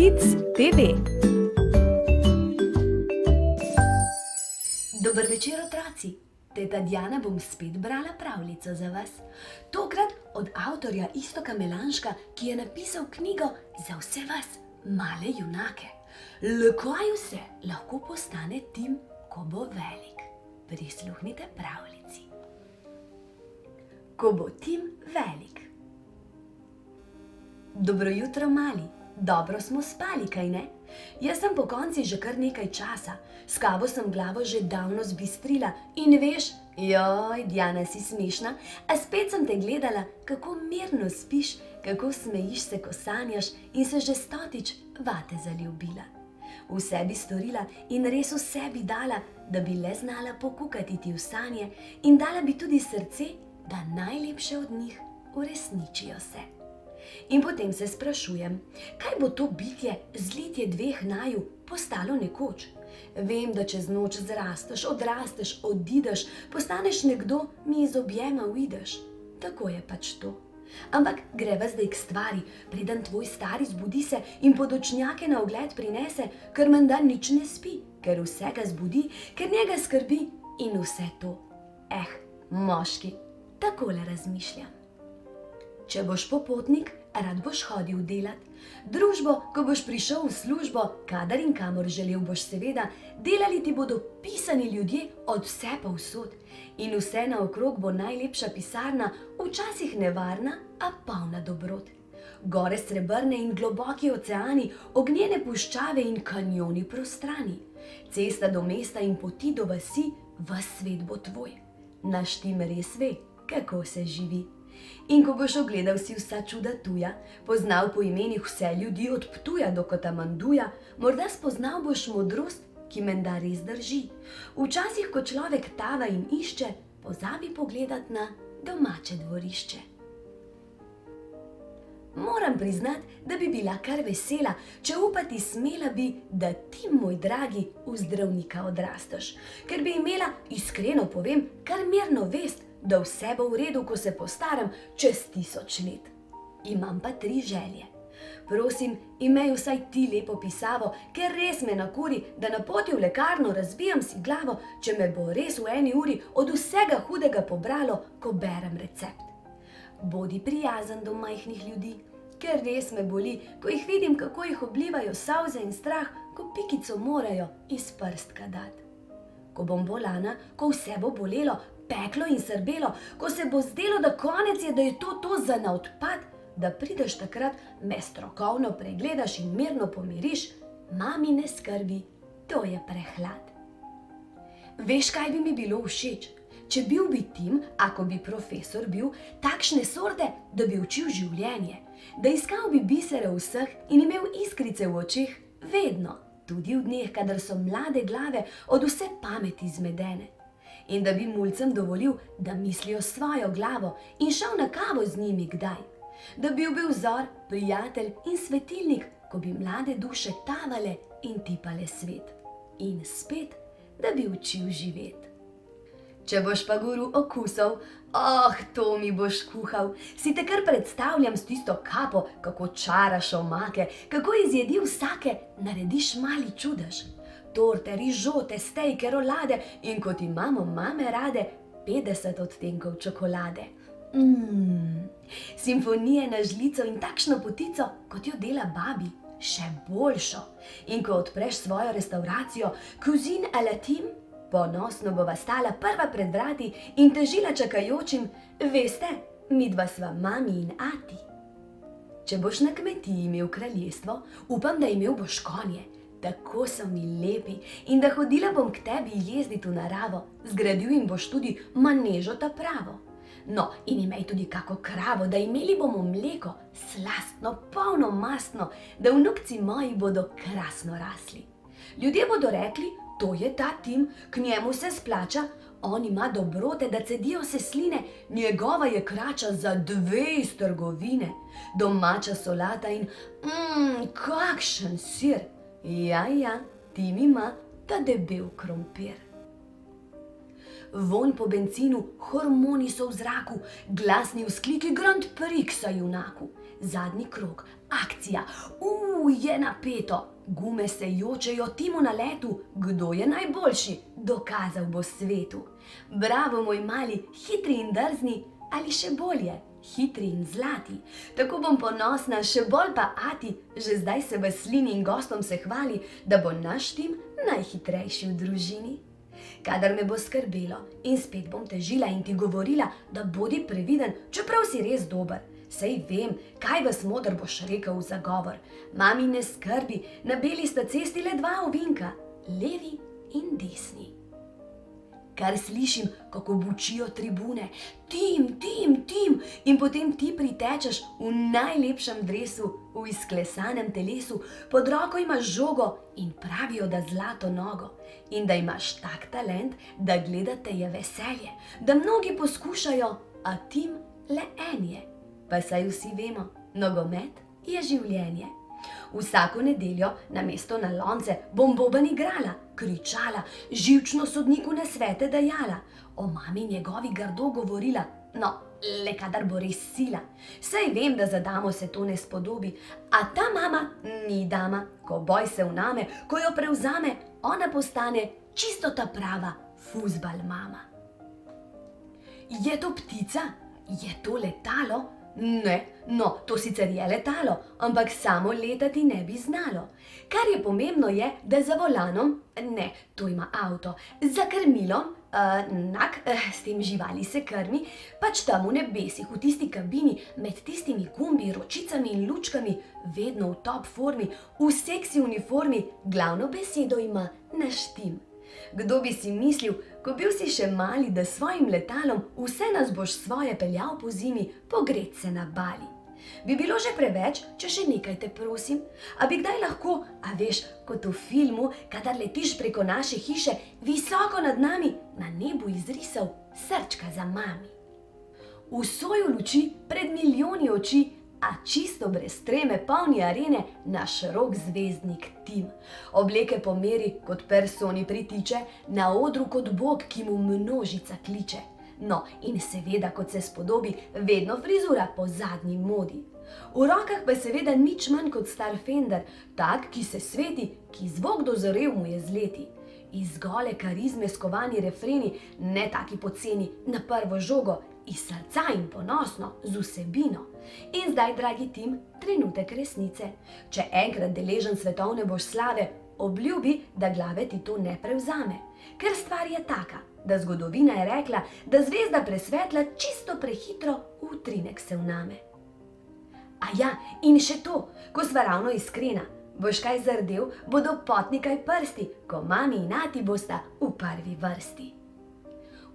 Kids TV. Dober večer, otroci! Teta Diana bom spet brala pravljico za vas. Tokrat od avtorja Iztoka Melanška, ki je napisal knjigo za vse vas, male junake. Le kaj vse lahko postane Tim, ko bo velik? Prisluhnite pravljici. Ko bo Tim velik. Dobro jutro, mali. Dobro smo spali, kaj ne? Jaz sem pokonci že kar nekaj časa. S kavo sem glavo že davno zbistrila in veš, joj, Diana, si smešna, a spet sem te gledala, kako mirno spiš, kako smejiš se, ko sanjaš in se že stotič vate zaljubila. Vse bi storila in res vse bi dala, da bi le znala pokukati ti v sanje in dala bi tudi srce, da najlepše od njih uresničijo se. In potem se sprašujem, kaj bo to bitje, zlitje dveh naju, postalo nekoč? Vem, da čez noč zrasteš, odrasteš, odideš, postaneš nekdo, mi iz objema uideš. Tako je pač to. Ampak greva zdaj k stvari, preden tvoj stari zbudi se in podočnjake na ogled prinese, ker menda nič ne spi, ker vsega zbudi, ker njega skrbi in vse to. Moški, takole razmišljam. Če boš popotnik, rad boš hodil delat. Družbo, ko boš prišel v službo, kadar in kamor želel boš seveda, delali ti bodo pisani ljudje od vse povsod. In vse naokrog bo najlepša pisarna, včasih nevarna, a polna dobrot. Gore srebrne in globoki oceani, ognjene puščave in kanjoni prostrani. Cesta do mesta in poti do vasi, ves svet bo tvoj. Naš Tim res ve, kako se živi. In ko boš ogledal si vsa čuda tuja, poznal po imenih vse ljudi od Ptuja do Kotamanduja, morda spoznal boš modrost, ki menda res drži. Včasih, ko človek tava in išče, pozabi pogledat na domače dvorišče. Moram priznati, da bi bila kar vesela, če upati smela bi, da ti, moj dragi, v zdravnika odrasteš, ker bi imela, iskreno povem, kar mirno vest, da vse bo v redu, ko se postaram čez 1000 let. Imam pa 3 želje. Prosim, imej vsaj ti lepo pisavo, ker res me nakuri, da na poti v lekarno razbijam si glavo, če me bo res v eni uri od vsega hudega pobralo, ko berem recept. Bodi prijazen do majhnih ljudi, ker res me boli, ko jih vidim, kako jih oblivajo solze in strah, ko pikico morajo iz prstka dat. Ko bom bolana, ko vse bo bolelo, peklo in srbelo, ko se bo zdelo, da konec je, da je to za na odpad, da prideš takrat, me strokovno pregledaš in mirno pomiriš, mami ne skrbi, to je prehlad. Veš, kaj bi mi bilo všeč? Če bil bi Tim, ako bi profesor bil, takšne sorte, da bi učil življenje, da iskal bi bisere vseh in imel iskrice v očeh vedno, tudi v dneh, kadar so mlade glave od vse pameti zmedene. In da bi mulcem dovolil, da mislijo svojo glavo in šel na kavo z njimi kdaj. Da bi bil vzor, prijatelj in svetilnik, ko bi mlade duše tavale in tipale svet. In spet, da bi učil živeti. Če boš pa guru okusov, to mi boš kuhal, si te kar predstavljam s tisto kapo, kako čaraš omake, kako iz jedi vsake narediš mali čudež. Torte, rižote, stejke, rolade in kot imamo mame rade, 50 odtenkov čokolade. Simfonije na žlico in takšno potico, kot jo dela babi, še boljšo. In ko odpreš svojo restauracijo, Cuisine à la Tim, ponosno bova stala prva pred vrati in težila čakajočim, veste, midva sva mami in ati. Če boš na kmetiji imel kraljestvo, upam, da imel boš konje. Tako so mi lepi in da hodila bom k tebi jezdit v naravo, zgradil jim boš tudi manežo ta pravo. No, in imej tudi kako kravo, da imeli bomo mleko, slastno, polno mastno, da vnukci moji bodo krasno rasli. Ljudje bodo rekli, to je ta Tim, k njemu se splača, on ima dobrote, da cedijo se sline, njegova je krača za 2 iz trgovine, domača solata in kakšen sir. Ja, Tim ima ta debel krompir. vonj po bencinu, hormoni so v zraku, glasni vzkliki Grand Prix-a junaku. Zadnji krog, akcija, je napeto, gume se jočejo Timu na letu, kdo je najboljši, dokazal bo svetu. Bravo, moj mali, hitri in drzni, ali še bolje, hitri in zlati. Tako bom ponosna, še bolj pa ati, že zdaj se veslini in gostom se hvali, da bo naš Tim najhitrejši v družini. Kadar me bo skrbelo in spet bom težila in ti govorila, da bodi previden, čeprav si res dober. Sej vem, kaj vas moder boš rekel v zagovor. Mami, ne skrbi, na beli sta cesti le dva ovinka, levi in desni. Kar slišim, kako bučijo tribune, Tim, Tim, Tim, in potem ti pritečeš v najlepšem dresu, v izklesanem telesu, pod roko imaš žogo in pravijo, da zlato nogo. In da imaš tak talent, da gledate je veselje, da mnogi poskušajo, a Tim le en je. Pa saj vsi vemo, nogomet je življenje. Vsako nedeljo namesto na lonce bom boben igrala, kričala, živčno sodniku nasvete dajala, o mami njegovi grdo govorila, no, le kadar bo res sila. Saj vem, da za damo se to ne spodobi, a ta mama ni dama, ko boj se vname, ko jo prevzame, ona postane čisto ta prava fuzbal mama. Je to ptica? Je to letalo? Ne, no, to sicer je letalo, ampak samo letati ne bi znalo. Kar je pomembno je, da za volanom, ne, to ima avto, za krmilom, s tem živali se krmi, pač tam v nebesih, v tisti kabini, med tistimi gumbi, ročicami in lučkami, vedno v top formi, v seksi uniformi, glavno besedo ima naš Tim. Kdo bi si mislil, ko bil si še mali, da s svojim letalom vse nas boš svoje peljal po zimi, pogret se na Bali. Bi bilo že preveč, če še nekaj te prosim? A bi kdaj lahko, a veš, kot v filmu, kadar letiš preko naše hiše, visoko nad nami, na nebu izrisal srčka za mami? V soju luči, pred milijoni oči, a čisto brez treme, polni arene, naš rok zvezdnik Tim. Obleke pomeri, kot personi pritiče, na odru kot bog, ki mu množica kliče. No, in seveda, kot se spodobi, vedno frizura po zadnji modi. V rokah pa seveda nič manj kot star Fender, tak, ki se sveti, ki zvok dozorel mu je z leti. Iz gole karizme skovani refreni, ne taki poceni, na prvo žogo, iz srca in ponosno, z vsebino. In zdaj, dragi Tim, trenutek resnice. Če enkrat deležen svetovne boš slave, obljubi, da glave ti to ne prevzame. Ker stvar je taka, da zgodovina je rekla, da zvezda presvetla čisto prehitro v utrinek se vname. A ja, in še to, ko sva ravno iskrena, boš kaj zardel, bodo potni kaj prsti, ko mami in ati bosta v prvi vrsti.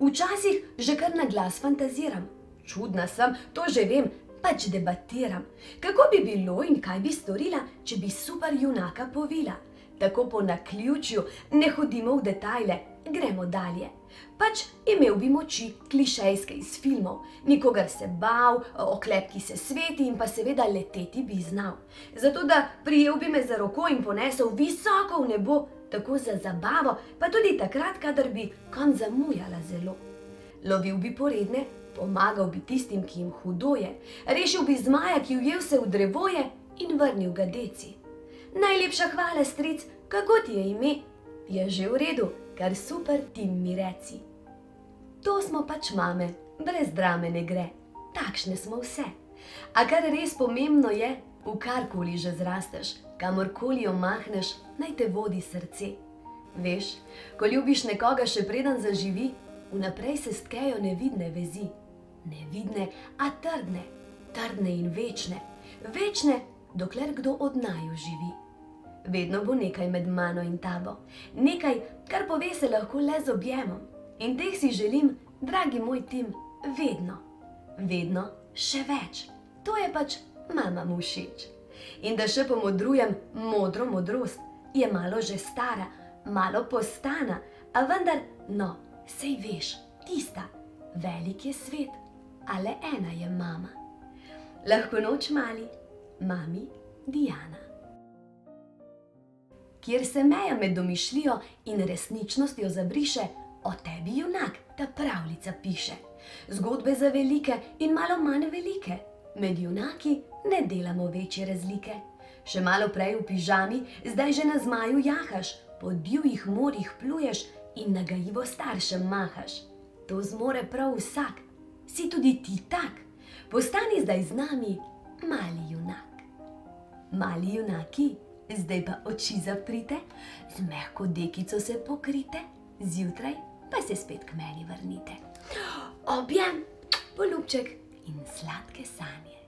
Včasih že kar na glas fantaziram, čudna sem, to že vem, pač debatiram. Kako bi bilo in kaj bi storila, če bi super junaka povila? Tako po naključju, ne hodimo v detajle, gremo dalje. Pač imel bi moči, klišejske iz filmov, nikogar se bal, oklepki se sveti in pa seveda leteti bi znal. Zato da prijel bi me za roko in ponesel visoko v nebo, tako za zabavo, pa tudi takrat, kadar bi kam zamujala zelo. Lovil bi poredne, pomagal bi tistim, ki jim hudo je, rešil bi zmaja, ki ujel se v drevoje in vrnil ga deci. Najlepša hvala, stric, kako ti je ime? Je že v redu, kar super, Tim, mi reci. To smo pač mame, brez drame ne gre, takšne smo vse. A kar res pomembno je, v karkoli že zrasteš, kamorkoli omahneš, naj te vodi srce. Veš, ko ljubiš nekoga še preden zaživi, vnaprej se stkejo nevidne vezi. Nevidne, a trdne, trdne in večne, večne, dokler kdo od naju živi. Vedno bo nekaj med mano in tabo, nekaj, kar pove se lahko le z objemom. In teh si želim, dragi moj Tim, vedno, vedno še več. To je pač mama mu všeč. In da še pomodrujem, modro modrost je malo že stara, malo postana, a vendar, no, sej veš, tista, velik je svet, a le ena je mama. Lahko noč mali, mami Diana. Kjer se meja med domišljijo in resničnostjo zabriše, O tebi, junak, ta pravljica piše. Zgodbe za velike in malo manj velike. Med junaki ne delamo večje razlike. Še malo prej v pižami, zdaj že na zmaju jahaš, po divjih morjih pluješ in nagajivo staršem mahaš. To zmore prav vsak, si tudi ti tak. Postani zdaj z nami mali junak. Mali junaki, zdaj pa oči zaprite, z mehko dekico se pokrite, zjutraj pa se spet k meni vrnite. Objem, poljubček in sladke sanje.